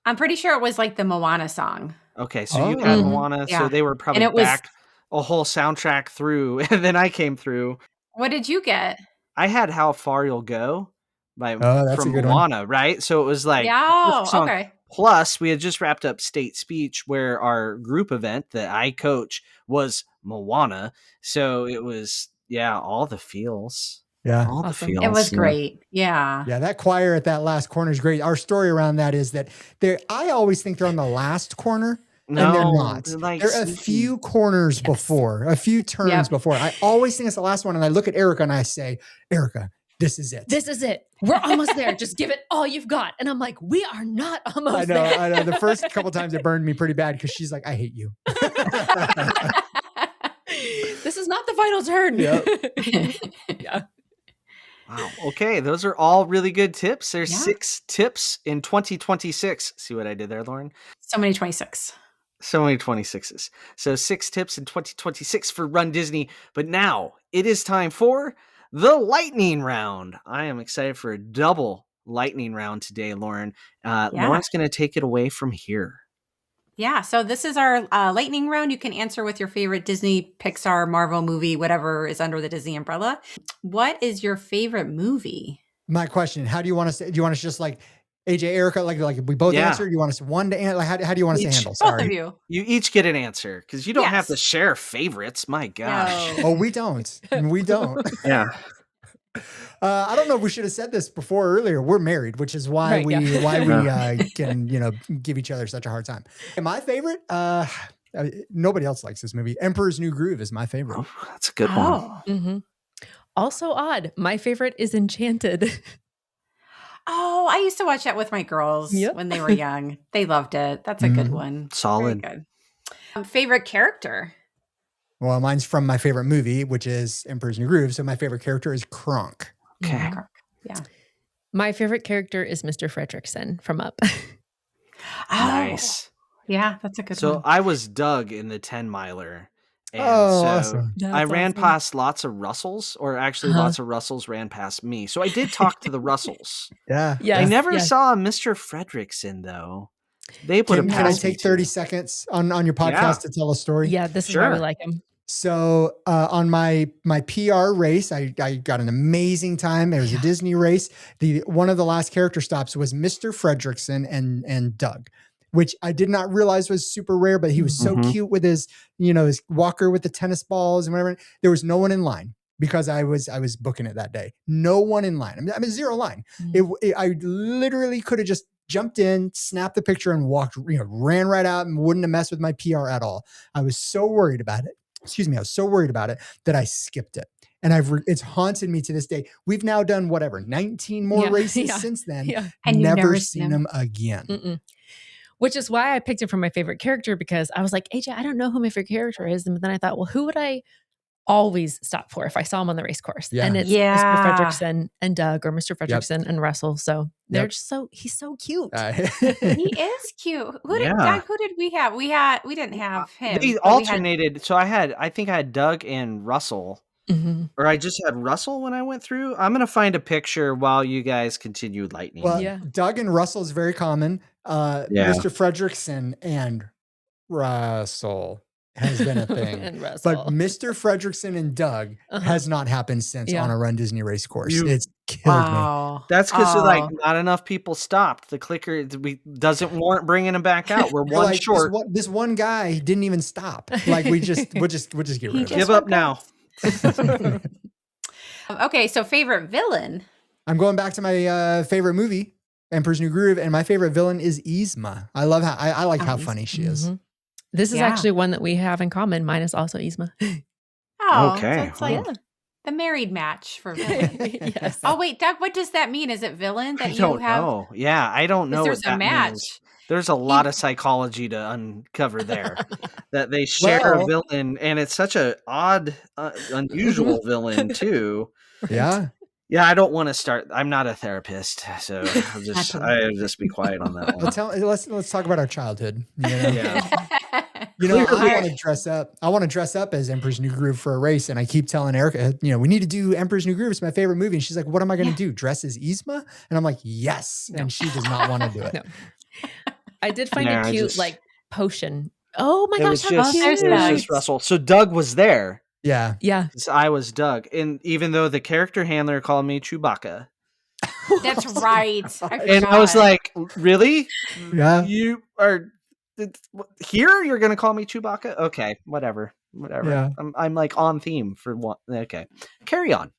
I'm pretty sure it was like the Moana song. Okay, so you got Oh. Moana, Yeah. so they were probably And it was- back a whole soundtrack through, and then I came through. What did you get? I had "How Far You'll Go" by That's from a good one. Moana, right? So it was like Yeah. perfect song. Okay. Plus, we had just wrapped up state speech where our group event that I coach was Moana, so it was all the feels. Yeah. All the Awesome. feels. It was yeah. great. Yeah. Yeah, that choir at that last corner is great. Our story around that is that I always think they're on the last corner. No, and they're not. they're like They're a sneaky. few corners before, a few turns Yep. before. I always think it's the last one. And I look at Erica and I say, Erica, this is it. This is it. We're almost there. Just give it all you've got. And I'm like, we are not almost there. I know. The first couple times it burned me pretty bad because she's like, I hate you. This is not the final turn. Yep. Yeah. Wow. Okay, those are all really good tips. There's Yeah. 6 tips in 2026. See what I did there, Lauren? So many 26. So many 26s. So 6 tips in 2026 for Run Disney. But now it is time for the lightning round. I am excited for a double lightning round today, Lauren. Lauren's going to take it away from here. Yeah. So this is our lightning round. You can answer with your favorite Disney, Pixar, Marvel movie, whatever is under the Disney umbrella. What is your favorite movie? My question, how do you want us to, do you want us just like AJ, Erica, like we both Yeah. answer? Do you want us one to answer? Like, how do you want us to Each. handle? Both Sorry. of you. You each get an answer because you don't have Yes. to share favorites. My gosh. No. Oh, we don't. We don't. Yeah. I don't know if we should have said this before earlier. We're married, which is why Right, we can give each other such a hard time. And my favorite, nobody else likes this movie. Emperor's New Groove is my favorite. Oh, that's a good one. Oh. Mhm. Also odd. My favorite is Enchanted. Oh, I used to watch that with my girls Yep. when they were young. They loved it. That's a good Mhm. one. Solid. Very good. Favorite character? Well, mine's from my favorite movie, which is Emperor's New Groove. So my favorite character is Kronk. Okay. Yeah. My favorite character is Mr. Fredricksen from Up. Oh, Nice. Yeah, that's a good So one. I was Doug in the 10 miler. And Oh, so awesome. I That's ran awesome. past lots of Russells, or actually Uh-huh. lots of Russells ran past me. So I did talk to the Russells. Yeah. Yes, I never yes. saw Mr. Fredrickson though. They would have Can I passed me take 30 too. seconds on your podcast Yeah. to tell a story? Yeah, this is why we Sure. like him. So on my PR race, I got an amazing time. It was a Disney race. One of the last character stops was Mr. Fredrickson and Doug, which I did not realize was super rare, but he was so Mhm. cute with his walker with the tennis balls and whatever. There was no one in line because I was booking it that day. No one in line. I mean, zero line. I literally could have just jumped in, snapped the picture, and walked, ran right out and wouldn't have messed with my PR at all. I was so worried about it. Excuse me. I was so worried about it that I skipped it. And it's haunted me to this day. We've now done 19 more races since then. Yeah. And you've never seen them again. Mm-mm. Which is why I picked it for my favorite character, because I was like, AJ, I don't know who my favorite character is. And then I thought, well, who would I always stop for if I saw him on the race course? Yeah. And it's Mr. Fredrickson and Doug, or Mr. Fredrickson and Russell. So they're just he's so cute. He is cute. Doug, who did we have? We didn't have him. They alternated. So I think I had Doug and Russell. Mm-hmm. Or I just had Russell when I went through. I'm going to find a picture while you guys continued lightning. Well, Doug and Russell is very common. Mr. Fredrickson and Russell has been a thing. But Mr. Fredrickson and Doug has not happened since on a Run Disney race course. It's killed me. That's because not enough people stopped. The clicker doesn't warrant bringing them back out. We're one short. This one guy didn't even stop. Like we'll just get rid of it. Give up now. Okay, so favorite villain. I'm going back to my favorite movie, Emperor's New Groove, and my favorite villain is Yzma. I love how I like how funny she is. This is actually one that we have in common. Mine is also Yzma. Oh, okay. So it's like the married match for villain. Yes. Oh wait, Doug, what does that mean? Is it villain that I don't know. Yeah, I don't know. There's a match. Means. There's a lot of psychology to uncover there. That they share a villain, and it's such a odd, unusual villain too. Yeah. Yeah, I don't want to start. I'm not a therapist, so I'll just be quiet on that one. Let's talk about our childhood. Yeah. I want to dress up. I want to dress up as Emperor's New Groove for a race, and I keep telling Erica, we need to do Emperor's New Groove. It's my favorite movie, and she's like, "What am I going to do? Dress as Yzma?" And I'm like, "Yes," and she does not want to do it. No. I did find a cute potion. Oh my gosh, how cute! It was just Russell. So Doug was there. Yeah. I was Doug, and even though the character handler called me Chewbacca. That's right. I was like, really? Yeah. You are here? You're going to call me Chewbacca? Okay, whatever. Yeah. I'm like on theme for one. Okay, carry on.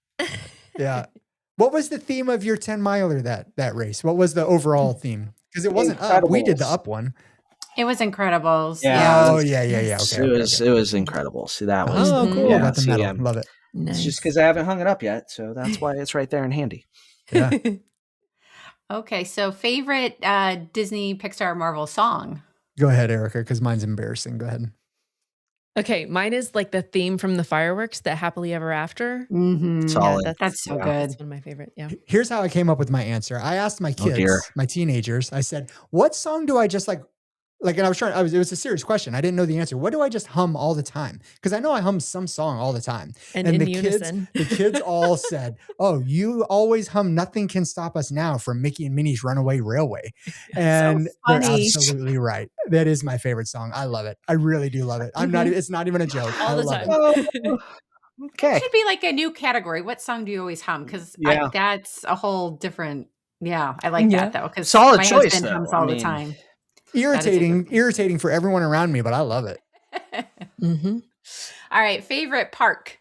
Yeah. What was the theme of your 10 miler that race? What was the overall theme? Because it wasn't up. We did the up one. It was Incredibles. Yeah. Oh, yeah. Okay, it was incredible. See, that was. Oh, cool. Yeah, got the medal. Love it. Nice. It's just because I haven't hung it up yet, so that's why it's right there and handy. Yeah. Okay, so favorite Disney, Pixar, Marvel song? Go ahead, Erica, because mine's embarrassing. Go ahead. Okay, mine is like the theme from the fireworks, the Happily Ever After. Mm-hmm. Solid. Yeah, that's so good. That's one of my favorite. Yeah. Here's how I came up with my answer. I asked my kids, my teenagers, I said, what song do I just like, and it was a serious question. I didn't know the answer. What do I just hum all the time? Because I know I hum some song all the time. And in unison. The kids all said, "Oh, you always hum Nothing Can Stop Us Now" from Mickey and Minnie's Runaway Railway. And they're absolutely right. That is my favorite song. I love it. I really do love it. It's not even a joke. All I the love time. it. Okay. It should be like a new category. What song do you always hum? Because that's a whole different. Yeah, I like that though. Because solid my choice husband hums all the time. Irritating for everyone around me, but I love it. Mm-hmm. All right, favorite park.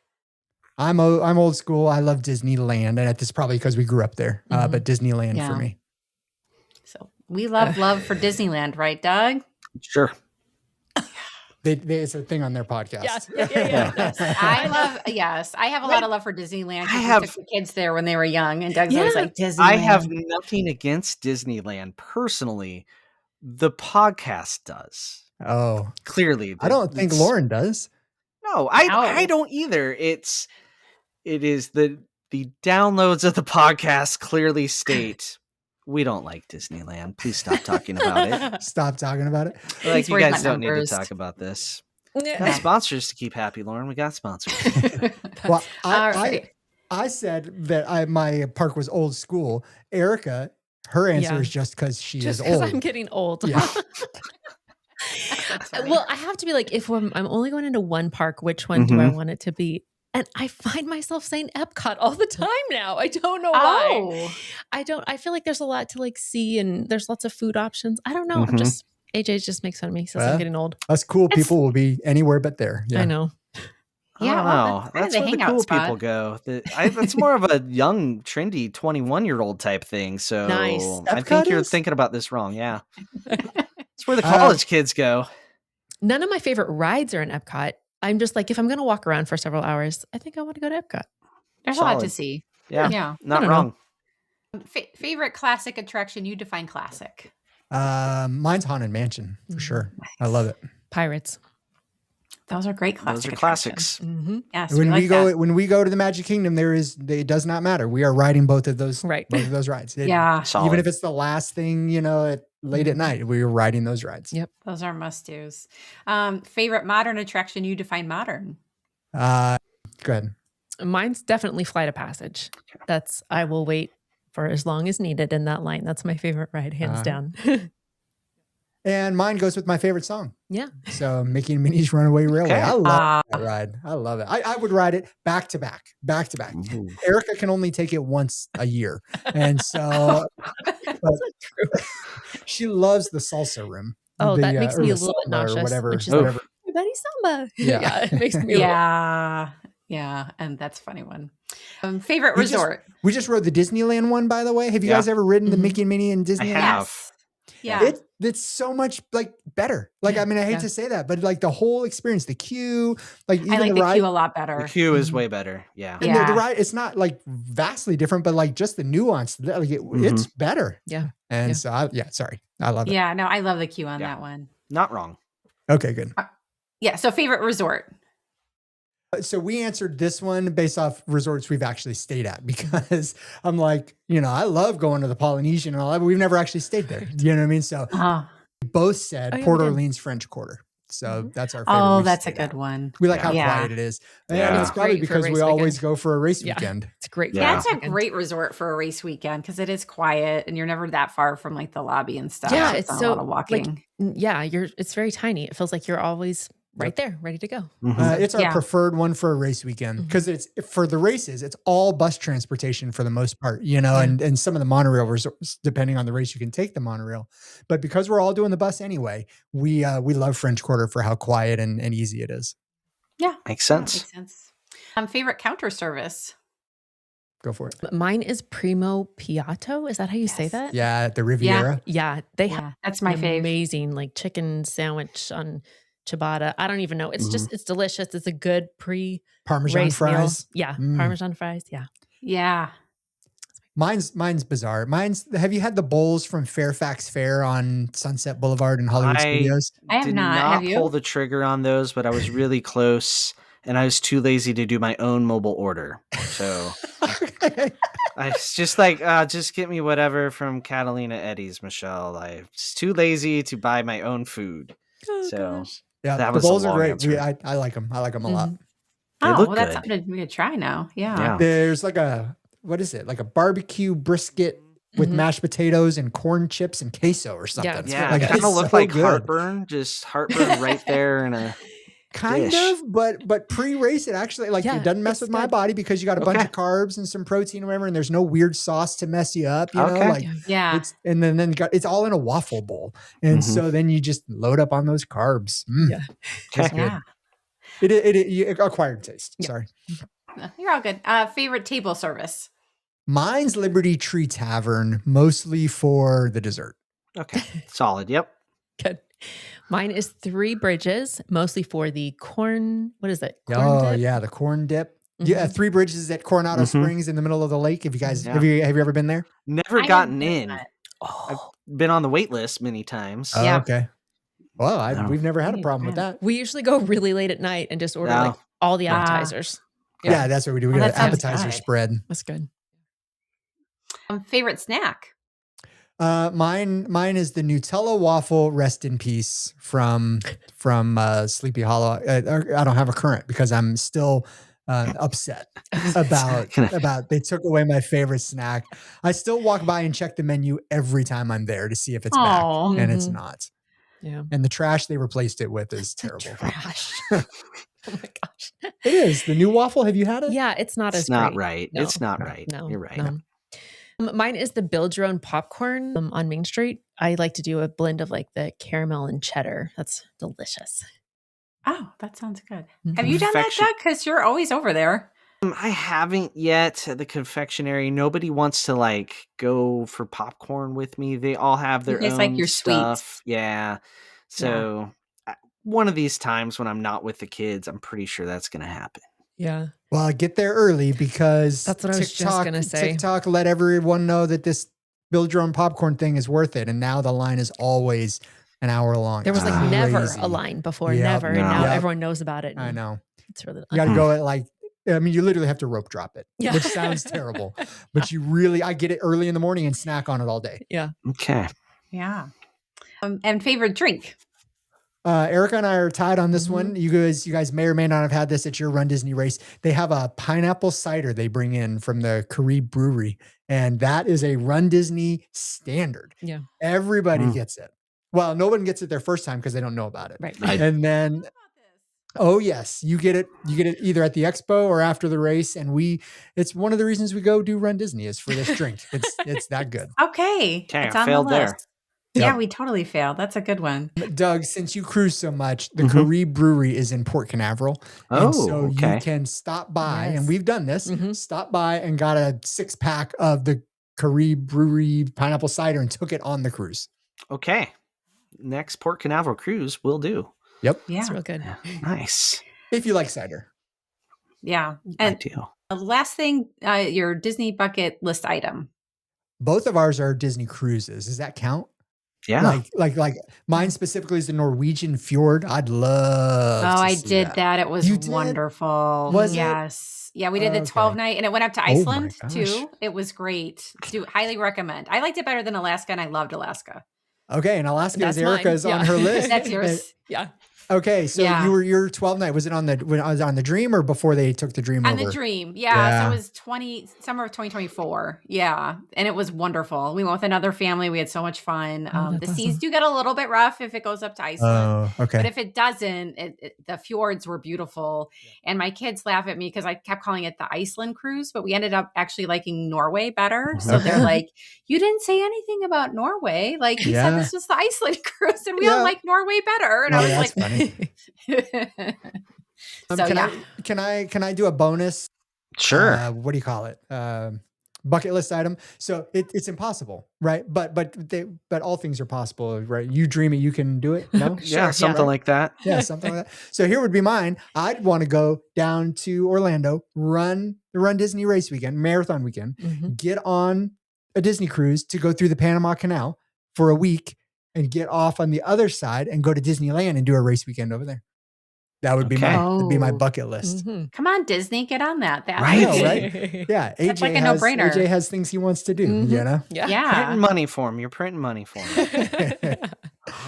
I'm old school. I love Disneyland, and it's probably because we grew up there. But Disneyland for me. So we love for Disneyland, right, Doug? Sure. It's a thing on their podcast. Yeah. I have a lot of love for Disneyland. I took the kids there when they were young, and Doug's always like, Disneyland. I have nothing against Disneyland personally. The podcast does. Oh, clearly. I don't think Lauren does. No, I don't either. It is the downloads of the podcast clearly state we don't like Disneyland. Please stop talking about it. Stop talking about it. Like, you guys don't need to talk about this. Got sponsors to keep happy, Lauren. We got sponsors. Well, I said that my park was old school. Erica, her answer is just because she is old. I'm getting old. Yeah. Well, I have to be like, if I'm only going into one park, which one do I want it to be? And I find myself saying Epcot all the time now. I don't know why. I feel like there's a lot to like see, and there's lots of food options. I don't know. AJ just makes fun of me. Says I'm getting old. Us cool people will be anywhere but there. Yeah. I know. I Yeah, don't well, know. that's kind of That's the where the hangout cool spot. people go. That's more of a young, trendy 21-year-old type thing. So Nice. I think Epcot you're is? thinking about this wrong. Yeah. It's where the Uh, college kids go. None of my favorite rides are in Epcot. I'm just like, if I'm going to walk around for several hours, I think I want to go to Epcot. There's a lot to Solid. see. Yeah. Yeah. Not don't know. wrong. Favorite classic attraction? You define classic. Mine's Haunted Mansion for sure. I love it. Pirates. Those are great classic Those are attractions. classics. Mm-hmm. Yes, When we like when we go to the Magic Kingdom, it does not matter. We are riding both of those Right. rides. Yeah, Solid. Even if it's the last thing, late at night, we are riding those rides. Yep. those are must-dos. Favorite modern attraction? You define modern. Go ahead. Mine's definitely Flight of Passage. I will wait for as long as needed in that line. That's my favorite ride, hands down. And mine goes with my favorite song. Yeah. So Mickey and Minnie's Runaway Railway. Okay. I love that ride. I love it. I would ride it back to back. Ooh. Erica can only take it once a year. And so she loves the salsa room. Oh, that makes or me the a little bit samba or nauseous. whatever. When she's whatever. Everybody samba. Yeah. It makes me a little- Yeah, and that's a funny one. Favorite We just- resort? We just rode the Disneyland one, by the way. Have you Yeah. guys ever ridden the Mhm. Mickey and Minnie and Disneyland? have. Yeah. It's so much better. I mean, I hate Yeah. to say that, but the whole experience, the queue, even I like the the ride, queue a lot better. The queue is Mhm. way better. Yeah. and Yeah. the ride, it's not vastly different, but just the nuance, it's better. Yeah. And Yeah. so, sorry, I love it. Yeah, no, I love the queue on Yeah. that one. Not wrong. Okay, good. Yeah, so favorite resort? So we answered this one based off resorts we've actually stayed at because I'm I love going to the Polynesian and all that, but we've never actually stayed there. You know what I mean? So we both said Oh, yeah, Port we did. Orleans French Quarter. So that's our favorite. Oh, we've that's a stayed good at. one. We like how Yeah. quiet it is. Yeah. And It's it's probably great for a because race we always weekend. go for a race Yeah. weekend. It's great. for Yeah. Yeah, it's a weekend. great resort for a race weekend because it is quiet and you're never that far from the lobby and stuff. Yeah, So it's not so, a lot of walking. Yeah, it's very tiny. It feels like you're always right there, ready to go. Mhm. It's our Yeah. preferred one for a race weekend because it's for the races. It's all bus transportation for the most part, and some of the monorail resorts, depending on the race, you can take the monorail. But because we're all doing the bus anyway, we love French Quarter for how quiet and easy it is. Yeah. Makes Yeah, sense. makes sense. Favorite counter service? Go for it. Mine is Primo Piatto. Is that how you say Yes. that? Yeah, at the Riviera. Yeah, they have Yeah, that's my an fave. amazing chicken sandwich on ciabatta. I don't even know. It's just it's delicious. It's a good pre-race Parmesan meal. fries. Yeah, Mm. Parmesan fries. Yeah. Yeah. Mine's bizarre. Have you had the bowls from Fairfax Fair on Sunset Boulevard in Hollywood Studios? I have did not. not Have you? pull the trigger on those, but I was really close, and I was too lazy to do my own mobile order. So I was just just get me whatever from Catalina Eddie's, Michelle. I'm just too lazy to buy my own food. Oh, So gosh. Yeah, That the was a bowls are long great. answer. I like them. I like them a lot. Mhm. They Oh, look well, that's good. something we could try now. Yeah. Yeah. There's what is it? Like a barbecue brisket with Mhm. mashed potatoes and corn chips and queso or something. Yeah, Yeah, Like, it kind it's of looked so like good. heartburn, just heartburn right there in a Kind dish. of, but pre-race it actually Yeah, it doesn't mess it's with my good. body because you got a bunch Okay. of carbs and some protein or whatever, and there's no weird sauce to mess you up. Okay. Yeah. Yeah. It's and then it's all in a waffle bowl, and Mhm. so then you just load up on those carbs. Yeah. It's Okay. good. Yeah. It acquired taste. Yeah. Sorry. You're all good. Favorite table service? Mine's Liberty Tree Tavern, mostly for the dessert. Okay. Solid. Yep. Good. Mine is Three Bridges, mostly for the corn. What is it? Corn Oh dip? yeah, the corn dip. Yeah, Three Bridges at Coronado Mhm. Springs in the middle of the lake. Have you guys Yeah. have you ever been there? Never I have gotten done in. that. Oh, Been on the wait list many times. Oh, Yeah. okay. Well, No. we've never had a Yeah, problem with yeah. that. we usually go really late at night and just order No. all the Ah. appetizers. Yeah, that's what we do. We Well, got an that sounds appetizer good. spread. That's good. Favorite snack? Mine is the Nutella waffle. Rest in peace from Sleepy Hollow. I don't have a current because I'm still upset about they took away my favorite snack. I still walk by and check the menu every time I'm there to see if it's back, Aw. and it's Mhm. not. Yeah. And the trash they replaced it with is terrible. Trash. Oh my gosh. It is the new waffle. Have you had it? Yeah, it's not It's as not great. right. No. It's not right. No, You're right. no. Mine is the build your own popcorn on Main Street. I like to do a blend of the caramel and cheddar. That's delicious. Oh, that sounds good. Mhm. Have you done that, Confection- Doug? Because you're always over there. I haven't yet at the confectionery. Nobody wants to like go for popcorn with me. They all have their guys like own your stuff. sweets. Yeah. So one of these times when I'm not with the kids, I'm pretty sure that's going to happen. Yeah. Well, get there early because That's what I was just gonna say. TikTok let everyone know that this build your own popcorn thing is worth it. And now the line is always an hour long. There was It's like never crazy. a line before, Yep. never. And No. now Yep. everyone knows about it. I and know. It's really You got to go at like, I mean, you literally have to rope drop it, Yeah. which sounds terrible, but I get it early in the morning and snack on it all day. Yeah. Okay. Yeah. And favorite drink? Erica and I are tied on this Mhm. one. You guys may or may not have had this at your Run Disney race. They have a pineapple cider they bring in from the Carib Brewery, and that is a Run Disney standard. Yeah. Everybody Mm. gets it. Well, no one gets it their first time because they don't know about it. Right. And then, oh yes, you get it. You get it either at the expo or after the race. And it's one of the reasons we go do Run Disney is for this drink. It's that good. Okay. Okay, It's I on failed the there. list. Yeah, Yep. we totally failed. That's a good one. Doug, since you cruise so much, the Mhm. Carib Brewery is in Port Canaveral. Oh, and so okay. you can stop by, Yes. and we've done this, Mhm. stop by and got a 6-pack of the Carib Brewery pineapple cider and took it on the cruise. Okay. Next Port Canaveral cruise will do. Yep. Yeah. It's real good. Nice. If you like cider. Yeah. I And do. the last thing, your Disney bucket list item. Both of ours are Disney cruises. Does that count? Yeah. Like mine specifically is the Norwegian Fjord. I'd love Oh, to I see did that. It was You did? wonderful. Was it? Yes. Yeah, we did the Okay. 12 night and it went up to Oh my Iceland gosh. too. It was great. Highly recommend. I liked it better than Alaska and I loved Alaska. Okay, and Alaska That's is Erica's mine. on Yeah. her list. That's yours. Yeah. Okay, so Yeah. your 12 night, was it when I was on the Dream or before they took the Dream On over? the Dream. Yeah. So it was summer of 2024. Yeah. And it was wonderful. We went with another family. We had so much fun. Oh, The that's seas awesome. do get a little bit rough if it goes up to Iceland. Oh, okay. But if it doesn't, the fjords were beautiful. And my kids laugh at me because I kept calling it the Iceland cruise, but we ended up actually liking Norway better. So they're like, you didn't say anything about Norway. Like you said Yeah. this was the Iceland cruise and we Yeah. all like Norway better. And Oh, I was that's like, funny. so yeah. Can I do a bonus? Sure. What do you call it? Bucket list item. So it's impossible, right? But all things are possible, right? You dream it, you can do it. No, Yeah, something right? like that. Yeah, something like that. So here would be mine. I'd want to go down to Orlando, run Disney race weekend, marathon weekend, Mhm. get on a Disney cruise to go through the Panama Canal for a week and get off on the other side and go to Disneyland and do a race weekend over there. That would be Okay. that'd be my Oh. bucket list. Mhm. Come on, Disney, get on that. That's Right. I know, right? right? Yeah, That's like a no-brainer. AJ has things he wants to do, Mhm. you know? Yeah. Yeah. Printing money for him. You're printing money for him.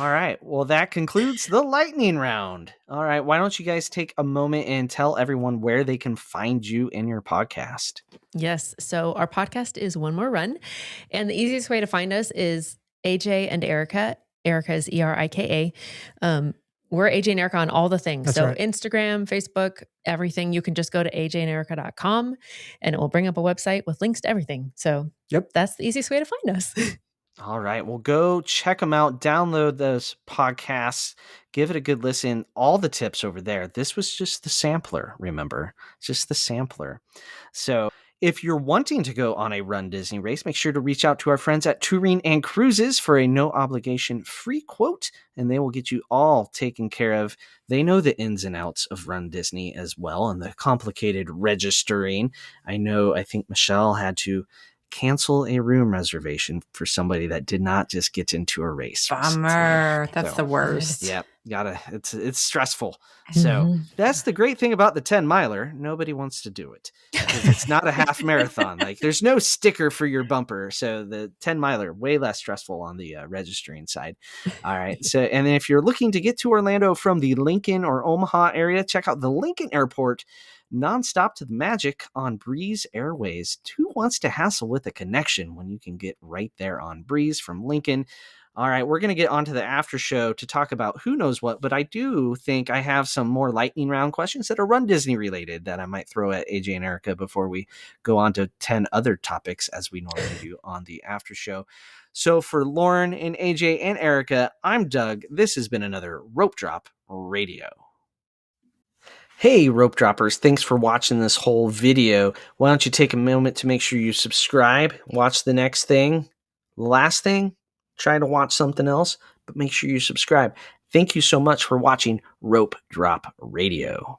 All right. Well, that concludes the lightning round. All right. Why don't you guys take a moment and tell everyone where they can find you in your podcast? Yes. So our podcast is One More Run. And the easiest way to find us is AJ and Erica. Erica is ERIKA. We're AJ and Erica on all the things. That's So right. Instagram, Facebook, everything. You can just go to ajanderica.com and it will bring up a website with links to everything. So Yep. that's the easiest way to find us. All right. Well, go check them out. Download those podcasts. Give it a good listen. All the tips over there. This was just the sampler, remember? Just the sampler. So if you're wanting to go on a Run Disney race, make sure to reach out to our friends at Touring and Cruises for a no obligation free quote, and they will get you all taken care of. They know the ins and outs of Run Disney as well and the complicated registering. I think Michelle had to cancel a room reservation for somebody that did not just get into a race. Bummer. That's So, the worst. Yep. It's stressful. So Mhm. that's the great thing about the 10 miler. Nobody wants to do it because it's not a half marathon. Like there's no sticker for your bumper. So the 10 miler, way less stressful on the registering side. All right. So, and then if you're looking to get to Orlando from the Lincoln or Omaha area, check out the Lincoln Airport nonstop to the magic on Breeze Airways. Who wants to hassle with a connection when you can get right there on Breeze from Lincoln? All right, we're going to get onto the after show to talk about who knows what, but I do think I have some more lightning round questions that are Run Disney related that I might throw at AJ and Erica before we go on to 10 other topics as we normally do on the after show. So for Lauren and AJ and Erica, I'm Doug. This has been another Rope Drop Radio. Hey, rope droppers, thanks for watching this whole video. Why don't you take a moment to make sure you subscribe, watch the next thing, the last thing, try to watch something else, but make sure you subscribe. Thank you so much for watching Rope Drop Radio.